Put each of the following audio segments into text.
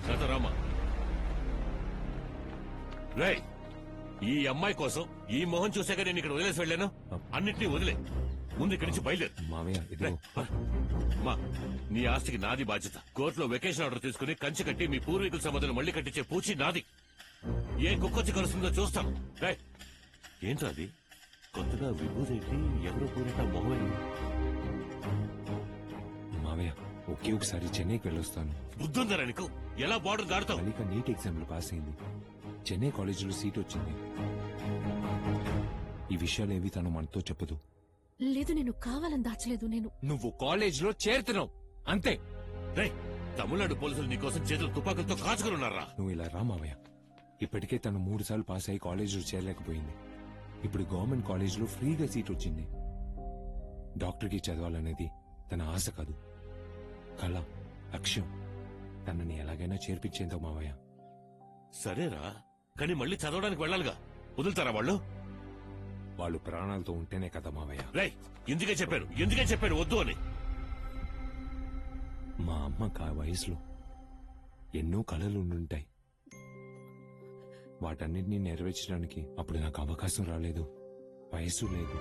నాతో రామా. రేయ్, ఈ అమ్మాయి కోసం ఈ మొహం చూసాక నేను ఇక్కడ వదిలేసి వెళ్ళాను. అన్నిటినీ వదిలే, ముందు ఇక్కడి నుంచి బయలుదేరు. మావయ్య రేయ్, మా నీ ఆస్తికి నాది బాధ్యత. కోర్టులో వెకేషన్ ఆర్డర్ తీసుకుని కంచి కట్టి మీ పూర్వీకుల సంబంధాలు మళ్లీ కట్టించే పూచి నాది. ఏ కుక్కొచ్చి కలుస్తుందో చూస్తాను. రేయ్, ఏంటో అది కొత్తగా విభూదేంటి, ఎవరో పూరిట మొహం. మావయ్య ఒకే ఒకసారి చెన్నైకి వెళ్ళొస్తాను. బుద్ధుందరా నీకు? ఎలా బార్డర్ దాడుతావు? మల్లిక నీట్ ఎగ్జామ్ లో పాస్ అయింది, చెన్నై కాలేజీలో సీట్ వచ్చింది. ఈ విషయాలేవి తను మనతో చెప్పదు. లేదు, నేను కావాలని దాచలేదు. నువ్వు కాలేజ్ లో చేరుతున్నావు అంతే. రేయ్, తమిళనాడు పోలీసులు నీకోసం చేతులు తుపాకులతో కాచుకున్నారా? నువ్వు ఇలా రా మావయ్య. ఇప్పటికే తను 3 సార్లు పాస్ అయ్యి కాలేజీలో చేరలేకపోయింది. ఇప్పుడు గవర్నమెంట్ కాలేజీలో ఫ్రీగా సీట్ వచ్చింది. డాక్టర్కి చదవాలనేది తన ఆశ కాదు, కళ, లక్ష్యం. తనని ఎలాగైనా చేర్పించేంతో మావయ్య. సరేరా, కానీ మళ్ళీ చదవడానికి వెళ్ళాలిగా, వదులుతారా వాళ్ళు? వాళ్ళు ప్రాణాలతో ఉంటేనే కదా మావయ్య. రేయ్, ఎందుకే చెప్పారు వద్దు అని? మా అమ్మకు ఆ వయసులో ఎన్నో కళలు ఉండుంటాయి. వాటన్నిటినీ నెరవేర్చడానికి అప్పుడు నాకు అవకాశం రాలేదు, వయస్సు లేదు.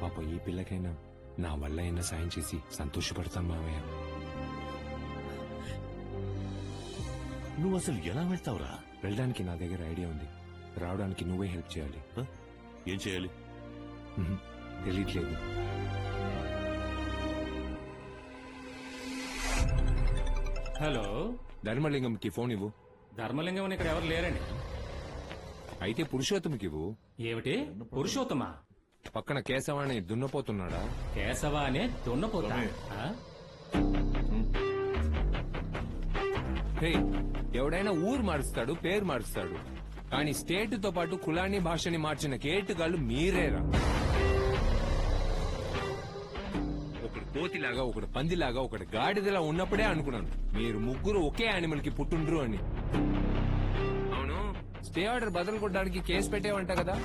పాప ఈ పిల్లకైనా నా వల్ల అయినా సాయం చేసి సంతోషపడతాను మావయ్య. నువ్వు అసలు ఎలా వెళ్తావురా? వెళ్ళడానికి నా దగ్గర ఐడియా ఉంది, రావడానికి నువ్వే హెల్ప్ చేయాలి. ఏం చేయాలి? తెలియట్లేదు. హలో, ధర్మలింగంకి ఫోన్ ఇవ్వు. ధర్మలింగం అని ఇక్కడ ఎవరు లేరండి. అయితే పురుషోత్తమకి ఇవ్వు. ఏమిటి పురుషోత్తమా? పక్కన కేశవాణి దున్నపోతున్నాడా? కేశవ అనే దున్నపోతా? హే, ఎవడైనా ఊరు మారుస్తాడు, పేరు మారుస్తాడు, కానీ స్టేట్ తో పాటు కులాన్ని, భాషని మార్చిన కేటుగాళ్ళు మీరేరా. ఒకడు కోతిలాగా, ఒకడు పందిలాగా, ఒకడు గాడిదలా ఉన్నప్పుడే అనుకున్నాను మీరు ముగ్గురు ఒకే యానిమల్ కి పుట్టుండ్రు అని. అవును, స్టే ఆర్డర్ బదులు కొట్టడానికి కేసు పెట్టేవంట కదా.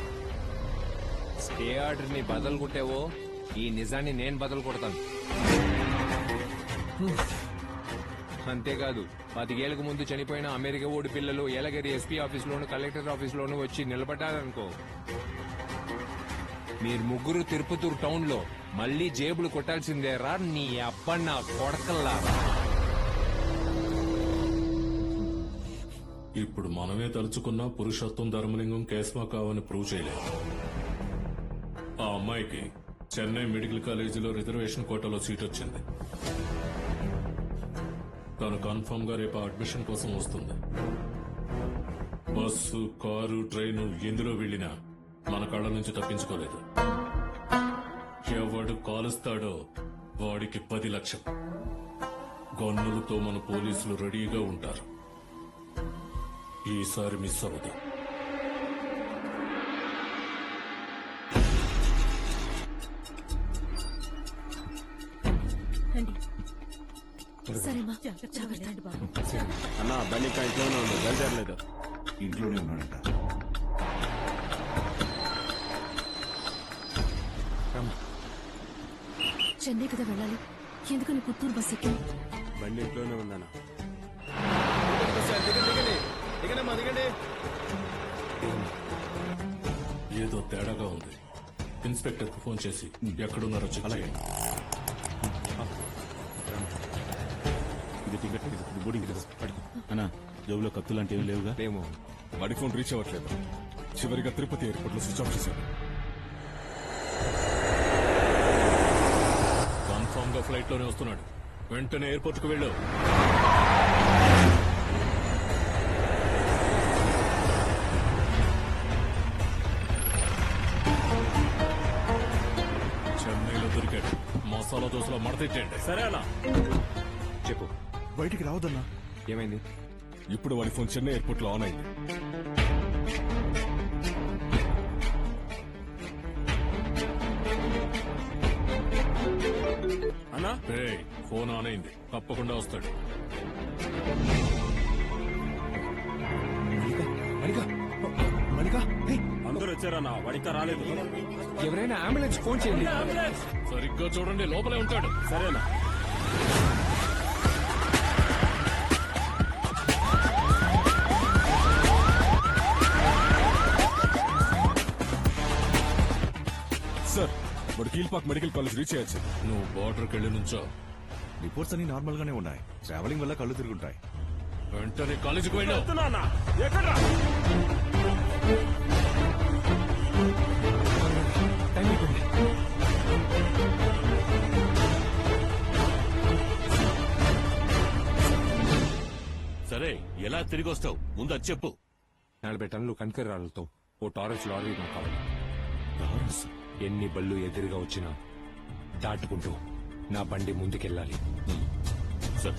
స్టే ఆర్డర్ ని బదులు కొట్టేవో ఈ నిజాన్ని నేను బదులు కొడతాను. అంతేకాదు, 10 ఏళ్లకు ముందు చనిపోయిన అమెరికా ఓడి పిల్లలు ఏలగిరి ఎస్పీ ఆఫీసులోను, కలెక్టర్ ఆఫీసులోను వచ్చి నిలబడ్డారనుకో, మీరు ముగ్గురు తిరుపతూరు టౌన్ లో మళ్లీ జేబులు కొట్టాల్సిందేరా నీ అబ్బన్న కొడకల్లా. ఇప్పుడు మనమే తలుచుకున్నా పురుషోత్తం, ధర్మలింగం, కేశవ కావని ప్రూవ్ చేయలేదు. ఆ అమ్మాయికి చెన్నై మెడికల్ కాలేజీలో రిజర్వేషన్ కోటాలో సీట్ వచ్చింది. తను కన్ఫర్మ్ గా రేపు అడ్మిషన్ కోసం వస్తుంది. బస్సు, కారు, ట్రైను ఎందులో వెళ్లినా మన కళ్ళ నుంచి తప్పించుకోలేదు. ఎవడు కాలుస్తాడో వాడికి 10 లక్షలు. గన్నులతో మన పోలీసులు రెడీగా ఉంటారు. ఈసారి మిస్ అవ్వదు. సరేమా, జాగ్రత్త బాబు. అన్నా, బండి ఇంకా ఇంట్లోనే ఉంది, బయలుదేరలేదు. ఇంట్లోనే ఉన్నాడంట. చెన్నై కదా వెళ్ళాలి, ఎందుకని పుత్తూరు బస్ ఎక్కి? బండి ఇంట్లోనే ఉందన్నా. ఏదో తేడాగా ఉంది. ఇన్స్పెక్టర్ కు ఫోన్ చేసి ఎక్కడున్నారో చెక్ చేయండి. ఇది టికెట్, ఇది బోర్డింగ్ టికెట్. అన్నా, జోబులో కత్తులు లాంటి ఏం లేవుగా? ఏమో, వాడి ఫోన్ రీచ్ అవ్వట్లేదు. చివరిగా తిరుపతి ఎయిర్పోర్ట్ లో స్విచ్ ఆఫ్ చేశాడు. కన్ఫర్మ్ గా ఫ్లైట్ లోనే వస్తున్నాడు. వెంటనే ఎయిర్పోర్ట్ కు వెళ్ళు. చెన్నైలో దొరికాడు. మసాలా దోశలో మడతెట్టండి. సరే అన్నా. చెప్పు, బయటికి రావద్దన్నా. ఏమైంది? ఇప్పుడు వాడి ఫోన్ చెన్నై ఎయిర్పోర్ట్ లో ఆన్ అయింది. అన్నా, ఫోన్ ఆన్ అయింది, తప్పకుండా వస్తాడు. అందరూ వచ్చారన్నా, వాడికా రాలేదు. ఎవరైనా అంబులెన్స్ ఫోన్ చేయండి. సరిగ్గా చూడండి, లోపలే ఉంటాడు. సరేనా? సార్ వాడు కీల్పాక్ మెడికల్ కాలేజ్ రీచ్ అయ్యారు. నువ్వు బార్డర్కి వెళ్ళి నుంచో రిపోర్ట్స్ అన్ని నార్మల్ గానే ఉన్నాయి. ట్రావెలింగ్ వల్ల కళ్ళు తిరుగుంటాయి. వెంటనే కాలేజీకి వెళ్ళావు. టైం అయిపోయింది. సరే ఎలా తిరిగి వస్తావు ముందు అది చెప్పు. 40 టన్నులు కంకర రాళ్లతో ఓ టారస్ లారీ నాకు కావాలి. ఎన్ని బళ్ళు ఎదురుగా వచ్చినా దాటుకుంటూ నా బండి ముందుకెళ్ళాలి. సరే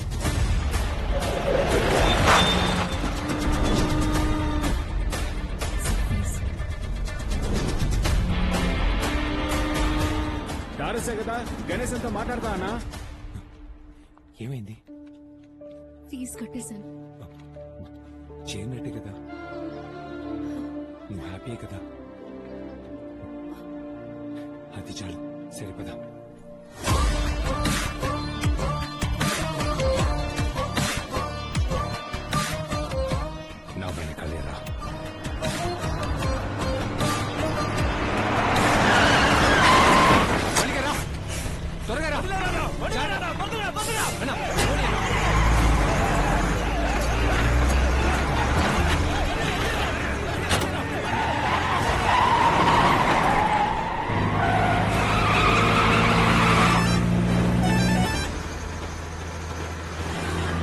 టారసే కదా గణేష్ అంతా మాట్లాడతా అన్నా. ఏమైంది? ఫీజు కట్టేశాను. చేయనట్టే కదా. నువ్వు హ్యాపీయే కదా. అది చాలు, సరిపదా. నా వెనకాలేరా. త్వరగా రా. అన్నా,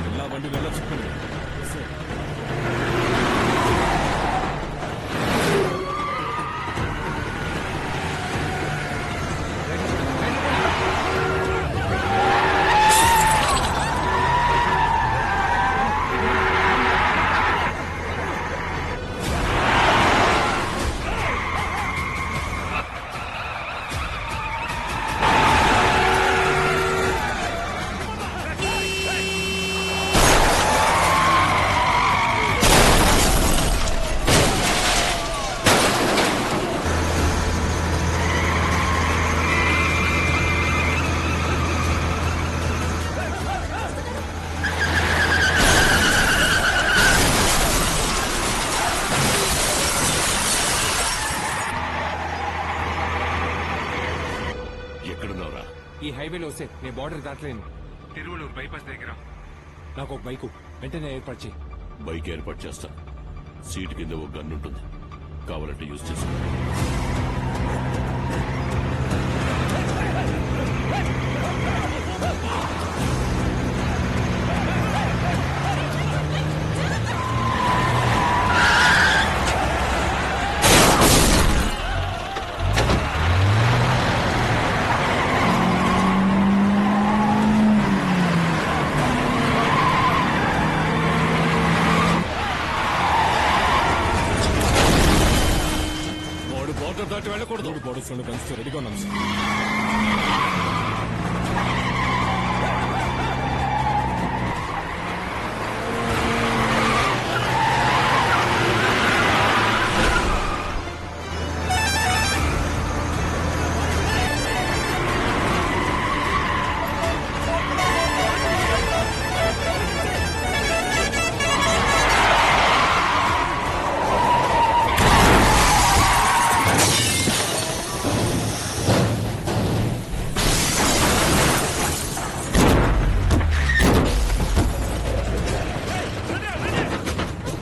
ఎలా బండి వెళ్ళొచ్చు చెప్పండి. ఎక్కడున్నావురా? ఈ హైవేలో వస్తే నేను బార్డర్ దాటలేను. తిరువలూరు బైపాస్ దగ్గర నాకు ఒక బైకు వెంటనే ఏర్పాటు చేయి. బైక్ ఏర్పాటు చేస్తా. సీట్ కింద ఒక గన్ ఉంటుంది, కావాలంటే యూజ్ చేసుకో. వాడు బార్డర్ దాటి వెళ్ళకూడదు. మూడు బాడీస్ రెండు గన్స్ రెడీగా ఉన్నాం సార్.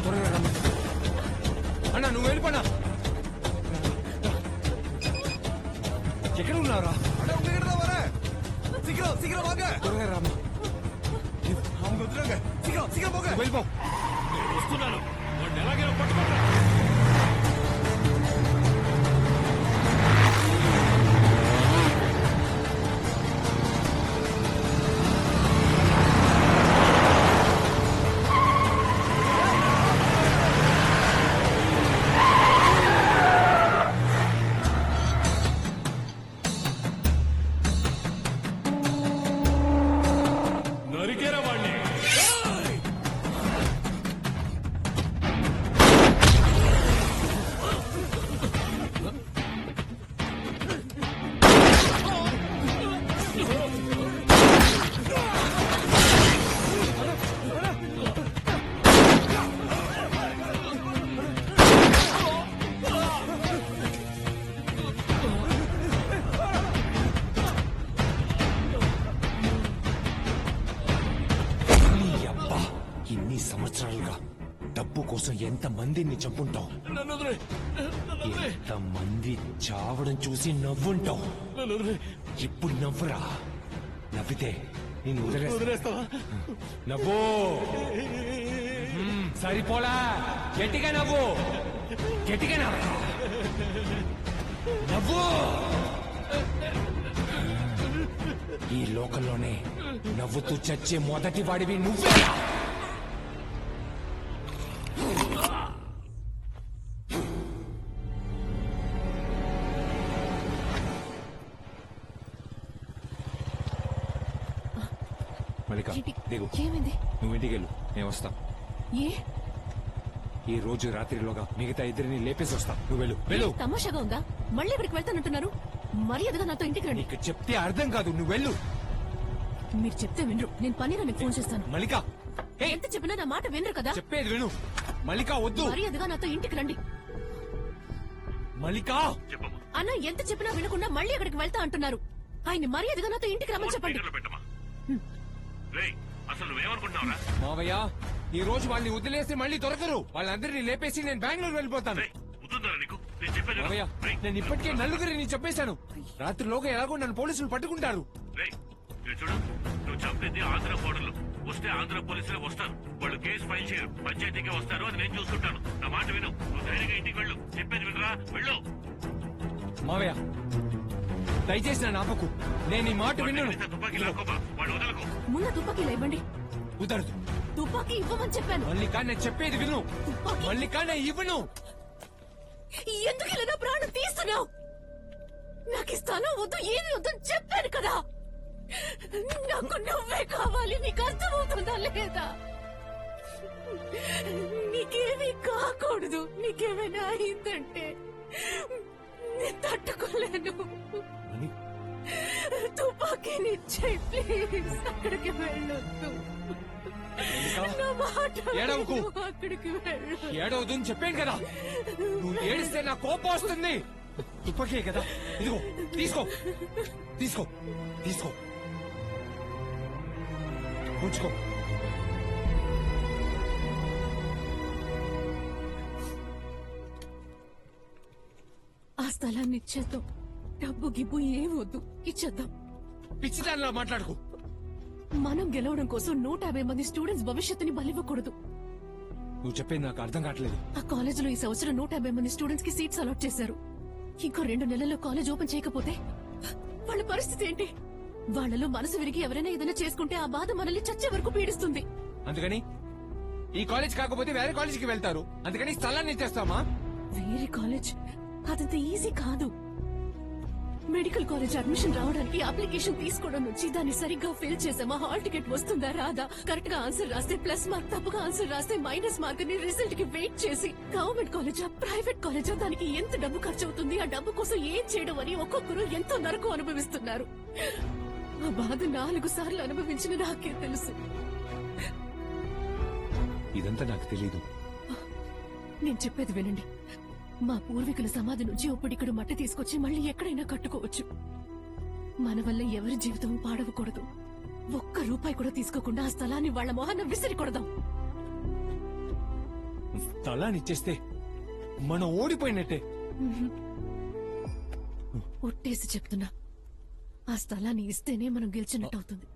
త్వరగా రా. అన్నా, నువ్వు వెళ్ళిపోనా. ఎక్కడ ఉన్నారా? త్వరగా రామ్మా. వెళ్ళిపో. వస్తున్నాను, వాడిని ఎలాగైనా పట్టుకుంటా. నరికేరా వాడిని. కోసం ఎంత మందిని చంపుంటావు, ఎంత మంది చావడం చూసి నవ్వుంటావు. ఇప్పుడు నవ్వురా, నవ్వితే నేను వదిలేస్తావా? నవ్వు. సరిపోలా, గట్టిగా నవ్వు, గట్టిగా నవ్వు, నవ్వు. ఈ లోకంలోనే నవ్వుతూ చచ్చే మొదటి వాడివి నువ్వే. మల్లిక ఏంటి? దిగు, ఏమైంది? నువ్వు ఇంటికి వెళ్ళు, నేను వస్తా. ఏ ఈ రోజు రాత్రిలోగా మిగతా ఇద్దరిని లేపేసి వస్తా. నువ్వు వెళ్ళు, వెళ్ళు. తమాషాగా ఉందా? మళ్ళీ ఇక్కడికి వెళ్తానంటున్నారు. మర్యాదగా నాతో ఇంటికి రండి. నీకు చెప్తే అర్థం కాదు, నువ్వు వెళ్ళు. మీరు చెప్తే వినరు. నేను పన్నీరానికి ఫోన్ చేస్తాను. మల్లిక, ఏయ్, ఎంత చెప్పినా నా మాట వినరు కదా. చెప్పేది విను. మల్లిక వద్దు. మర్యాదగా నాతో ఇంటికి రండి. మల్లిక, అన్న ఎంత చెప్పినా వినకుండా మళ్ళీ అక్కడికి వెళ్తా అంటున్నారు. ఆయన మర్యాదగా నాతో ఇంటికి రమ్మని చెప్పండి. పెట్టమా అసలు నువ్వేమనుకుంటున్నావురా? మావయ్య, ఈ రోజు వాళ్ళని వదిలేసి మళ్ళీ దొరకరు. వాళ్ళందరినీ లేపేసి నేను బెంగళూరు వెళ్ళిపోతాను. బుద్ధుందరా నీకు? నేను చెప్పేది విను. మావయ్య, రేయ్, నేను ఇప్పటికే నలుగురిని చెప్పేశాను. రాత్రిలోగా ఎలాగో నన్ను పోలీసులు పట్టుకుంటారు. రేయ్, ఇటు చూడు, నువ్వు చంపింది ఆంధ్ర బోర్డర్లు. వస్తే ఆంధ్ర పోలీసులే వస్తారు. వాళ్ళు కేసు ఫైల్ చేయరు, పంచాయతీకే వస్తారు. అది నేను చూసుకుంటాను. నా మాట విను. నువ్వు ధైర్యంగా ఇంటికి వెళ్ళు. చెప్పేది వినరా? వెళ్ళు. మావయ్య, దయచేసి నా ఆపకు. నేను ఈ మాట విన్నాను. వాడిని తుపాకీ లాక్కోమా. వాడు వదలకు. ముందు తుపాకీలు ఇవ్వండి. కుదరదు. తుపాకీ ఇవ్వమని చెప్పాను. మల్లిక, నేను చెప్పేది విను. తుపాకీ మల్లిక, నేను ఇవ్వను. ఎందుకు ఇలా నా ప్రాణం తీస్తున్నావు? నాకు ఇస్తాను వద్దు, ఏమి వద్దని చెప్పాను కదా. నాకు నువ్వే కావాలి. నీకు అర్థమవుతుందా లేదా? నీకేమీ కాకూడదు. నీకేమైనా అయిందంటే నేను తట్టుకోలేను. తుపాకీని ఇచ్చేయ్ ప్లీజ్. అక్కడికి వెళ్ళొద్దు. నా మాట ఏడవకు. విను. అక్కడికి వెళ్ళొద్దు. ఏడవద్దు అని చెప్పాను కదా. నువ్వు ఏడిస్తే నా కోపం వస్తుంది. తుపాకీ కదా, ఇదిగో తీసుకో, తీసుకో, తీసుకో, ఉంచుకో. ఆ స్థలాన్ని ఇచ్చేద్దాం. డబ్బు గిబ్బు ఏం వద్దు, ఇచ్చేద్దాం. పిచ్చిదానిలా మాట్లాడుకో. మనం గెలవడం కోసం 150 మంది స్టూడెంట్స్ భవిష్యత్తుని బలివ్వకూడదు. నువ్వు చెప్పేది నాకు అర్థం కావట్లేదు. ఆ కాలేజీలో ఈ సంవత్సరం 150 మంది స్టూడెంట్స్ కి సీట్స్ అలాట్ చేశారు. ఇంకో 2 నెలల్లో కాలేజ్ ఓపెన్ చేయకపోతే వాళ్ళ పరిస్థితి ఏంటి? వాళ్ళలో మనసు విరిగి ఎవరైనా ఏదైనా చేసుకుంటే ఆ బాధ మనల్ని చచ్చే వరకు పీడిస్తుంది. అందుకని ఈ కాలేజ్ కాకపోతే వేరే కాలేజీకి వెళ్తారు. అందుకని స్థలాన్ని ఇచ్చేస్తామా? వేరే కాలేజ్ అదంత ఈజీ కాదు. మెడికల్ కాలేజ్ అడ్మిషన్ రావడానికి అప్లికేషన్ తీసుకోవడం నుంచి దాన్ని సరిగ్గా ఫిల్ చేసామా, హాల్ టికెట్ వస్తుందా రాదా, కరెక్ట్ గా ఆన్సర్ రాస్తే ప్లస్ మార్క్, తప్పుగా ఆన్సర్ రాస్తే మైనస్ మార్క్ అని రిజల్ట్ కి వెయిట్ చేసి గవర్నమెంట్ కాలేజా ప్రైవేట్ కాలేజా దానికి ఎంత డబ్బు ఖర్చు అవుతుంది, ఆ డబ్బు కోసం ఏం చేయడం అని ఒక్కొక్కరు ఎంతో నరకం అనుభవిస్తున్నారు. ఆ బాధ 4 సార్లు అనుభవించిన నాకే తెలుసు. ఇదంతా నాకు తెలీదు. నేను చెప్పేది వినండి. మా పూర్వీకుల సమాధి నుంచి ఒప్పుడిక్కడ మట్టి తీసుకొచ్చి మళ్ళీ ఎక్కడైనా కట్టుకోవచ్చు. మన వల్ల ఎవరి జీవితం పాడవకూడదు. ₹1 కూడా తీసుకోకుండా ఆ స్థలాన్ని వాళ్ల మొహాన విసిరి కొడదాం. స్థలాన్ని ఇచ్చేస్తే మనం ఓడిపోయినట్టే. ఒట్టేసి చెప్తున్నా, ఆ స్థలాన్ని ఇస్తేనే మనం గెలిచినట్టు అవుతుంది.